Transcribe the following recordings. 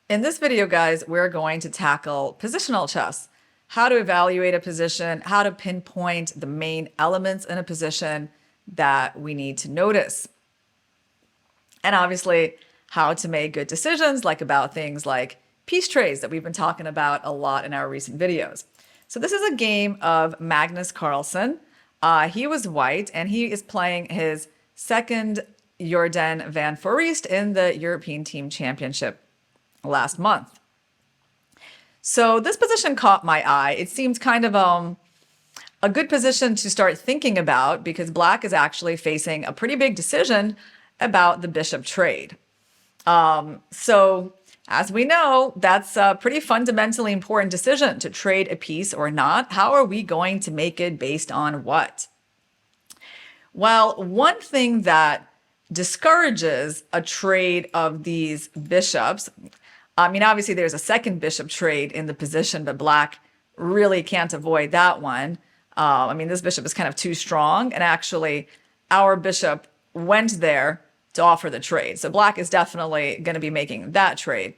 In this video, guys, we're going to tackle positional chess, how to evaluate a position, how to pinpoint the main elements in a position that we need to notice, and obviously how to make good decisions like about things like piece trades that we've been talking about a lot in our recent videos. So this is a game of Magnus Carlsen. He was white and he is playing his second Jordan van Foreest in the European Team Championship last month. So this position caught my eye. It seems kind of a good position to start thinking about because Black is actually facing a pretty big decision about the bishop trade. So as we know, that's a pretty fundamentally important decision to trade a piece or not. How are we going to make it based on what? Well, one thing that discourages a trade of these bishops, I mean, obviously there's a second bishop trade in the position, but Black really can't avoid that one. I mean, this bishop is kind of too strong, and actually our bishop went there to offer the trade. So Black is definitely going to be making that trade.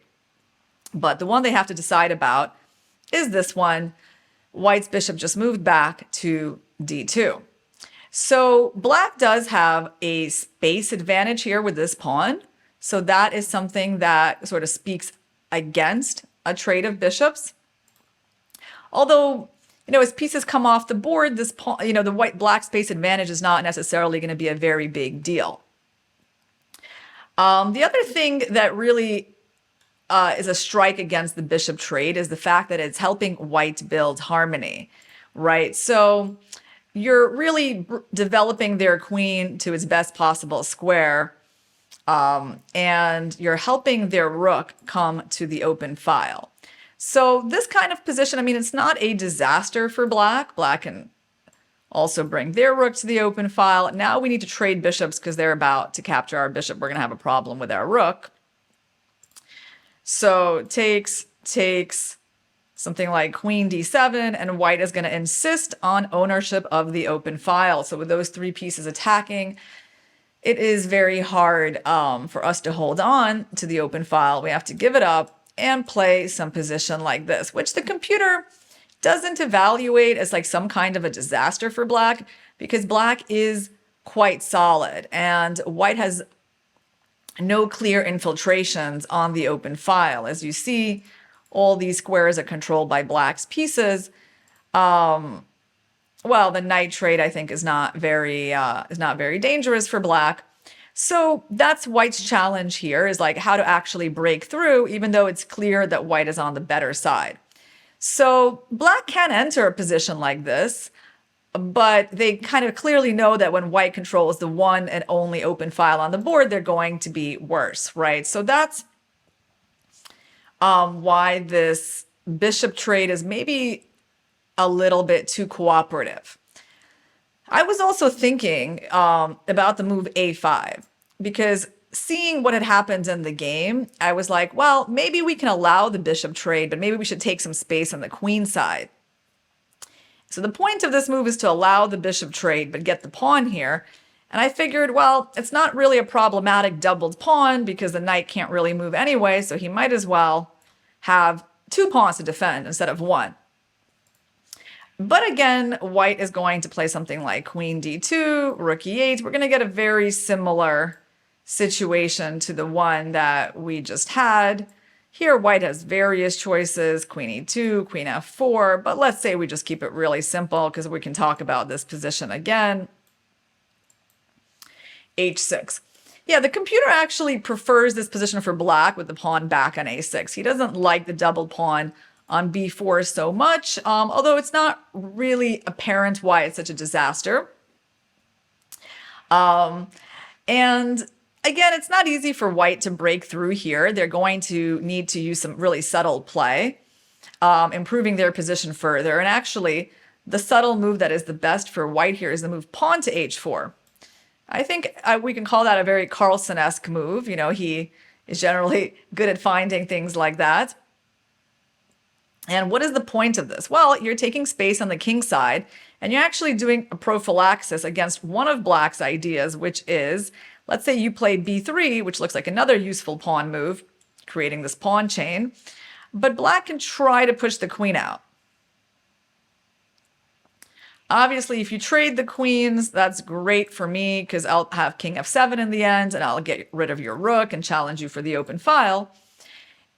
But the one they have to decide about is this one. White's bishop just moved back to d2. So Black does have a space advantage here with this pawn. So that is something that sort of speaks against a trade of bishops. Although, as pieces come off the board, this pawn, the white-black space advantage is not necessarily going to be a very big deal. The other thing that really is a strike against the bishop trade is the fact that it's helping white build harmony, right? So you're really developing their queen to its best possible square, and you're helping their rook come to the open file. So this kind of position, I mean, it's not a disaster for Black. Black can also bring their rook to the open file. Now we need to trade bishops because they're about to capture our bishop. We're going to have a problem with our rook. So takes, something like queen d7, and white is going to insist on ownership of the open file. So with those three pieces attacking, it is very hard for us to hold on to the open file. We have to give it up and play some position like this, which the computer doesn't evaluate as like some kind of a disaster for Black because Black is quite solid and white has no clear infiltrations on the open file. As you see, all these squares are controlled by Black's pieces. Well, the knight trade, I think, is not very dangerous for Black. So that's white's challenge here, is like how to actually break through, even though it's clear that white is on the better side. So Black can enter a position like this, but they kind of clearly know that when white controls the one and only open file on the board, they're going to be worse, right? So that's why this bishop trade is maybe a little bit too cooperative. I was also thinking about the move a5 because seeing what had happened in the game, I was like, well, maybe we can allow the bishop trade, but maybe we should take some space on the queen side. So the point of this move is to allow the bishop trade, but get the pawn here. And I figured, well, it's not really a problematic doubled pawn because the knight can't really move anyway, so he might as well have two pawns to defend instead of one. But again, white is going to play something like queen d2, rook e8. We're going to get a very similar situation to the one that we just had. Here, white has various choices, queen e2, queen f4, but let's say we just keep it really simple because we can talk about this position again. h6. Yeah, the computer actually prefers this position for Black with the pawn back on a6. He doesn't like the double pawn on b4 so much, although it's not really apparent why it's such a disaster. And again, it's not easy for white to break through here. They're going to need to use some really subtle play, improving their position further. And actually, the subtle move that is the best for white here is the move pawn to h4. I think we can call that a very Carlsen-esque move. He is generally good at finding things like that. And what is the point of this? Well, you're taking space on the king side, and you're actually doing a prophylaxis against one of Black's ideas, which is, let's say you play b3, which looks like another useful pawn move. creating this pawn chain. But black can try to push the queen out. Obviously, if you trade the queens, that's great for me because I'll have king f7 in the end, and I'll get rid of your rook and challenge you for the open file.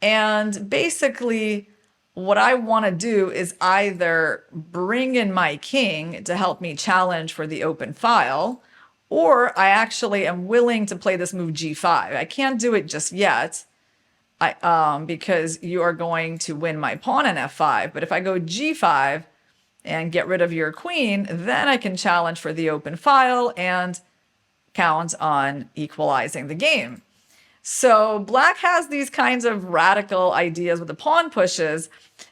And basically, what I want to do is either bring in my king to help me challenge for the open file, or I actually am willing to play this move g5. I can't do it just yet because you are going to win my pawn in f5. But if I go g5 and get rid of your queen, then I can challenge for the open file and count on equalizing the game. So black has these kinds of radical ideas with the pawn pushes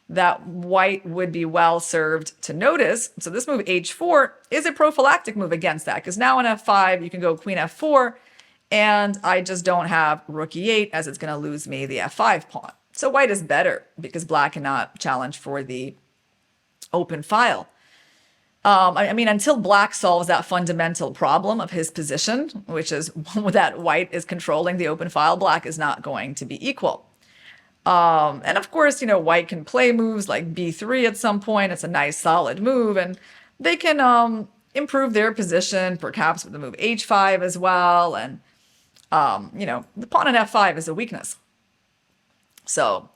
that white would be well served to notice. So this move h4 is a prophylactic move against that, because now in f5 you can go queen f4, and I just don't have rook e8 as it's going to lose me the f5 pawn. So white is better because black cannot challenge for the open file. I mean, until black solves that fundamental problem of his position, which is that white is controlling the open file, black is not going to be equal. And of course, white can play moves like b3 at some point. It's a nice solid move, and they can improve their position, perhaps with the move h5 as well. And, the pawn in f5 is a weakness. So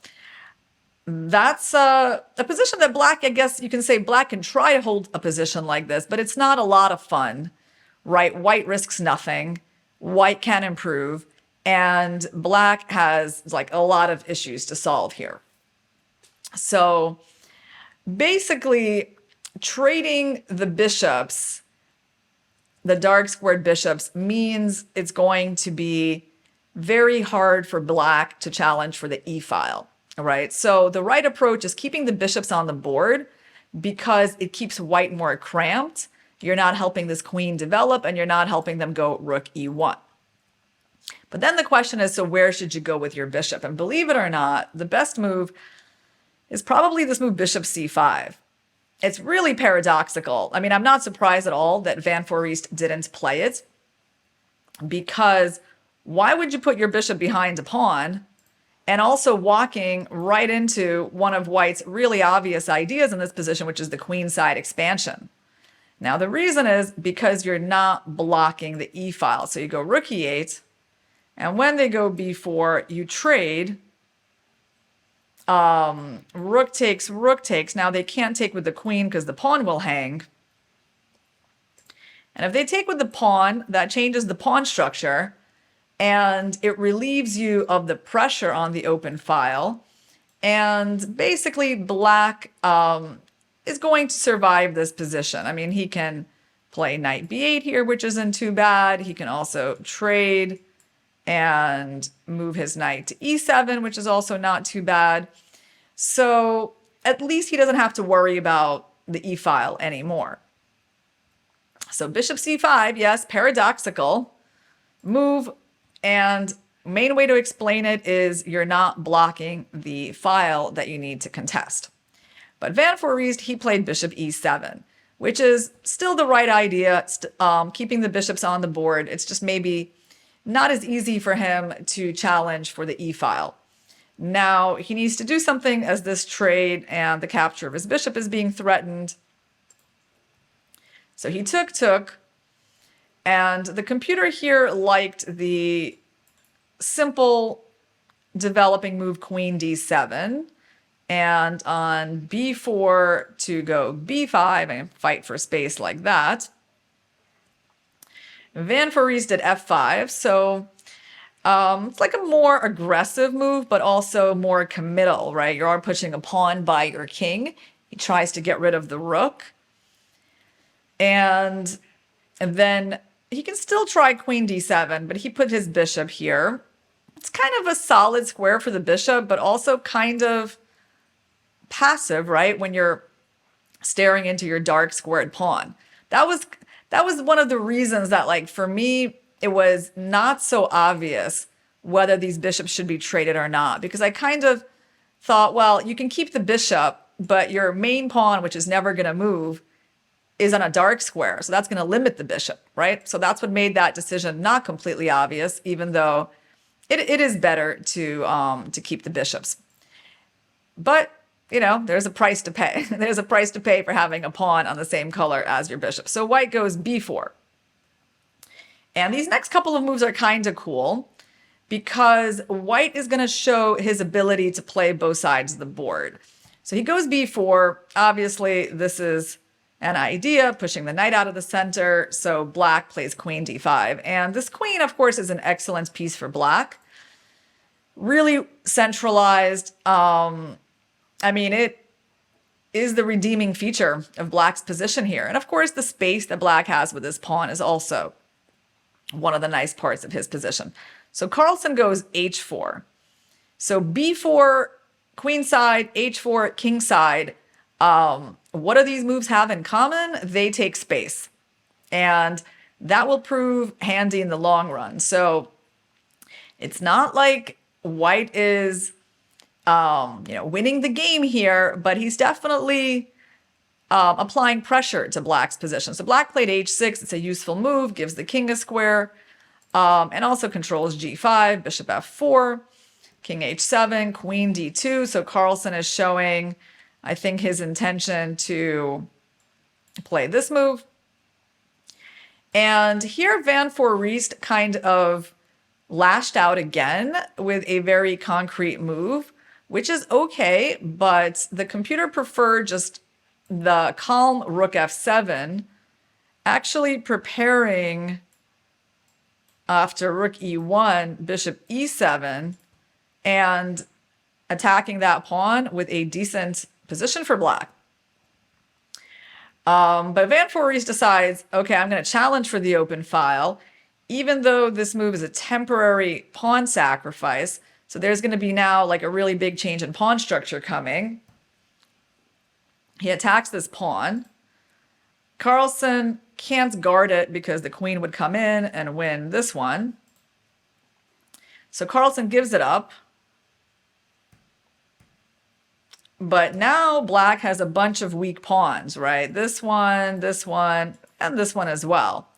that's a position that black, I guess you can say black can try to hold a position like this, but it's not a lot of fun, right? White risks nothing. White can improve, and black has like a lot of issues to solve here. So basically, trading the bishops, the dark squared bishops, means it's going to be very hard for black to challenge for the e-file. Right. So the right approach is keeping the bishops on the board because it keeps white more cramped. You're not helping this queen develop, and you're not helping them go rook e1. But then the question is, so where should you go with your bishop? And believe it or not, the best move is probably this move bishop c5. It's really paradoxical. I mean, I'm not surprised at all that Van Foreest didn't play it, because why would you put your bishop behind a pawn and also walking right into one of white's really obvious ideas in this position, which is the queenside expansion? Now, the reason is because you're not blocking the e-file. So you go rook e8, and when they go b4, you trade rook takes, rook takes. Now, they can't take with the queen because the pawn will hang. And if they take with the pawn, that changes the pawn structure, and it relieves you of the pressure on the open file. And basically, black is going to survive this position. I mean, he can play knight b8 here, which isn't too bad. He can also trade and move his knight to e7, which is also not too bad. So at least he doesn't have to worry about the e-file anymore. So bishop c5, yes, paradoxical move. And main way to explain it is you're not blocking the file that you need to contest. But Van Foreest, he played bishop e7, which is still the right idea, keeping the bishops on the board. It's just maybe not as easy for him to challenge for the e-file. Now, he needs to do something as this trade and the capture of his bishop is being threatened. So he took, and the computer here liked the simple developing move queen d7, and on b4 to go b5 and fight for space like that. Van Foreest did f5, so it's like a more aggressive move, but also more committal, right? You are pushing a pawn by your king. He tries to get rid of the rook. And then he can still try queen d7, but he put his bishop here. It's kind of a solid square for the bishop, but also kind of passive, right? When you're staring into your dark squared pawn. That was one of the reasons that, like, for me, it was not so obvious whether these bishops should be traded or not, because I kind of thought, well, you can keep the bishop, but your main pawn, which is never going to move, is on a dark square. So that's going to limit the bishop, right? So that's what made that decision not completely obvious, even though it is better to keep the bishops. But, there's a price to pay. There's a price to pay for having a pawn on the same color as your bishop. So white goes b4. And these next couple of moves are kind of cool because white is going to show his ability to play both sides of the board. So he goes b4. Obviously, this is an idea, pushing the knight out of the center. So black plays queen d5. And this queen, of course, is an excellent piece for black. Really centralized. It is the redeeming feature of black's position here. And of course, the space that black has with his pawn is also one of the nice parts of his position. So Carlsen goes h4. So b4, queen side, h4, king side. What do these moves have in common? They take space. And that will prove handy in the long run. So it's not like white is, winning the game here, but he's definitely applying pressure to black's position. So black played h6. It's a useful move, gives the king a square, and also controls g5, bishop f4, king h7, queen d2. So Carlsen is showing, I think, his intention to play this move. And here Van Foreest kind of lashed out again with a very concrete move, which is okay, but the computer preferred just the calm rook f7, actually preparing after rook e1, bishop e7, and attacking that pawn with a decent position for black. But Van Foreest decides, okay, I'm going to challenge for the open file, even though this move is a temporary pawn sacrifice. So there's going to be now like a really big change in pawn structure coming. He attacks this pawn. Carlsen can't guard it because the queen would come in and win this one. So Carlsen gives it up. But now black has a bunch of weak pawns, right? This one, and this one as well.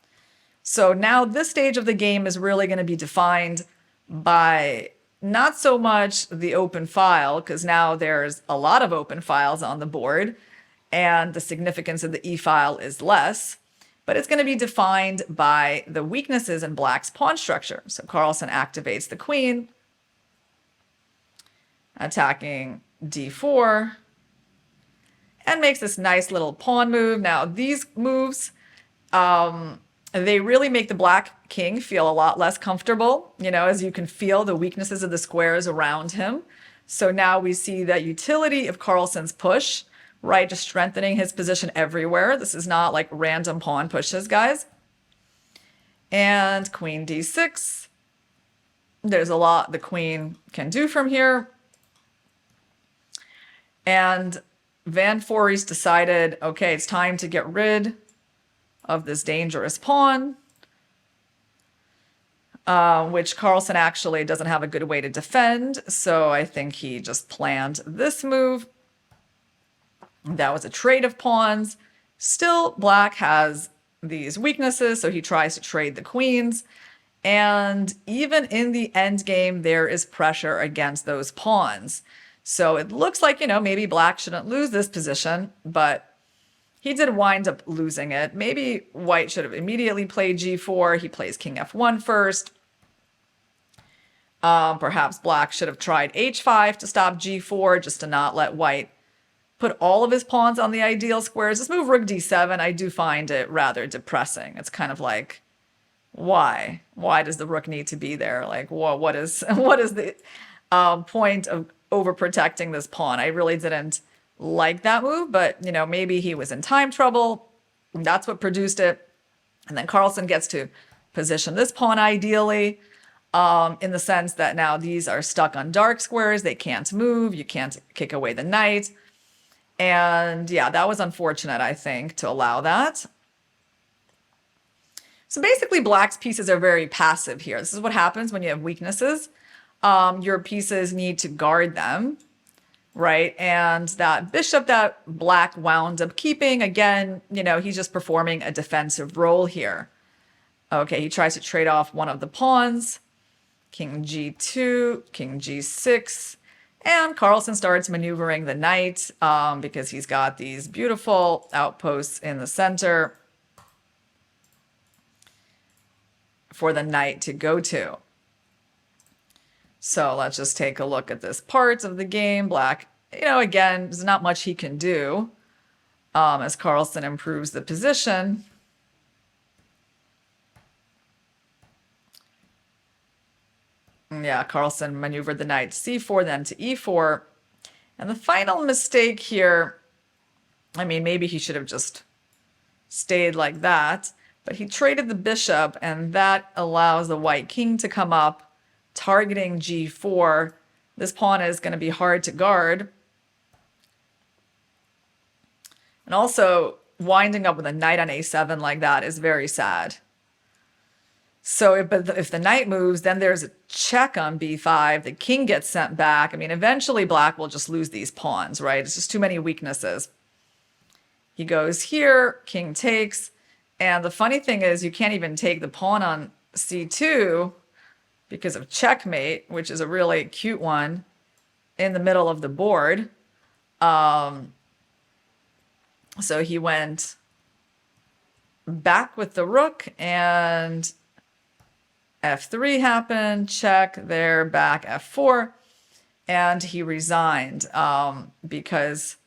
So now this stage of the game is really going to be defined by not so much the open file, because now there's a lot of open files on the board, and the significance of the e-file is less, but it's going to be defined by the weaknesses in black's pawn structure. So Carlsen activates the queen, attacking d4, and makes this nice little pawn move. Now, these moves, they really make the black king feel a lot less comfortable, as you can feel the weaknesses of the squares around him. So now we see that utility of Carlsen's push, right? Just strengthening his position everywhere. This is not like random pawn pushes, guys. And queen d6. There's a lot the queen can do from here. And Van Foreest decided, okay, it's time to get rid of this dangerous pawn, which Carlsen actually doesn't have a good way to defend. So I think he just planned this move. That was a trade of pawns. Still, black has these weaknesses, so he tries to trade the queens. And even in the end game, there is pressure against those pawns. So it looks like, maybe black shouldn't lose this position, but he did wind up losing it. Maybe white should have immediately played g4. He plays king f1 first. Perhaps black should have tried h5 to stop g4, just to not let white put all of his pawns on the ideal squares. This move, rook d7, I do find it rather depressing. It's kind of like, why? Why does the rook need to be there? Like, what is the point of overprotecting this pawn? I really didn't like that move, but, maybe he was in time trouble. That's what produced it. And then Carlsen gets to position this pawn ideally, in the sense that now these are stuck on dark squares. They can't move. You can't kick away the knight. And yeah, that was unfortunate, I think, to allow that. So basically, black's pieces are very passive here. This is what happens when you have weaknesses. Your pieces need to guard them, right? And that bishop that black wound up keeping, again, he's just performing a defensive role here. Okay, he tries to trade off one of the pawns. king g2, king g6, and Carlsen starts maneuvering the knight because he's got these beautiful outposts in the center for the knight to go to. So let's just take a look at this part of the game. Black, again, there's not much he can do as Carlsen improves the position. Yeah, Carlsen maneuvered the knight to c4, then to e4. And the final mistake here, maybe he should have just stayed like that, but he traded the bishop, and that allows the white king to come up, targeting g4. This pawn is going to be hard to guard. And also, winding up with a knight on a7 like that is very sad. So if the knight moves, then there's a check on b5. The king gets sent back. Eventually black will just lose these pawns, right? It's just too many weaknesses. He goes here, king takes. And the funny thing is you can't even take the pawn on c2 because of checkmate, which is a really cute one in the middle of the board. So he went back with the rook, and f3 happened, check there, back f4, and he resigned because,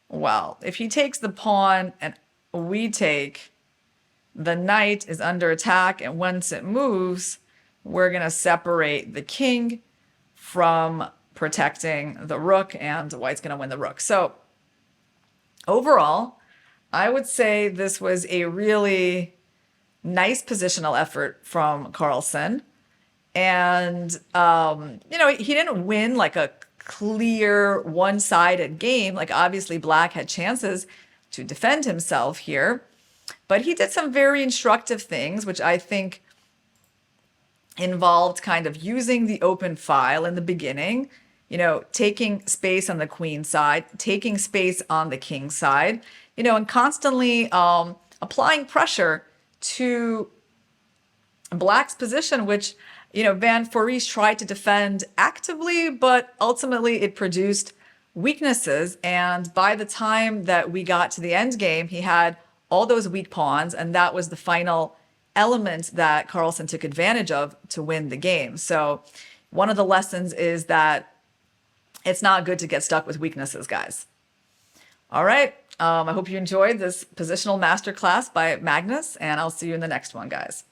well, if he takes the pawn and we take, the knight is under attack, and once it moves, we're going to separate the king from protecting the rook, and white's going to win the rook. So overall, I would say this was a really nice positional effort from Carlsen. And, he didn't win like a clear one-sided game. Like obviously black had chances to defend himself here, but he did some very instructive things, which I think involved kind of using the open file in the beginning, taking space on the queen side, taking space on the king side, and constantly applying pressure to black's position, which, Van Forees tried to defend actively, but ultimately it produced weaknesses. And by the time that we got to the end game, he had all those weak pawns, and that was the final element that Carlsen took advantage of to win the game. So one of the lessons is that it's not good to get stuck with weaknesses, guys. All right. I hope you enjoyed this positional masterclass by Magnus, and I'll see you in the next one, guys.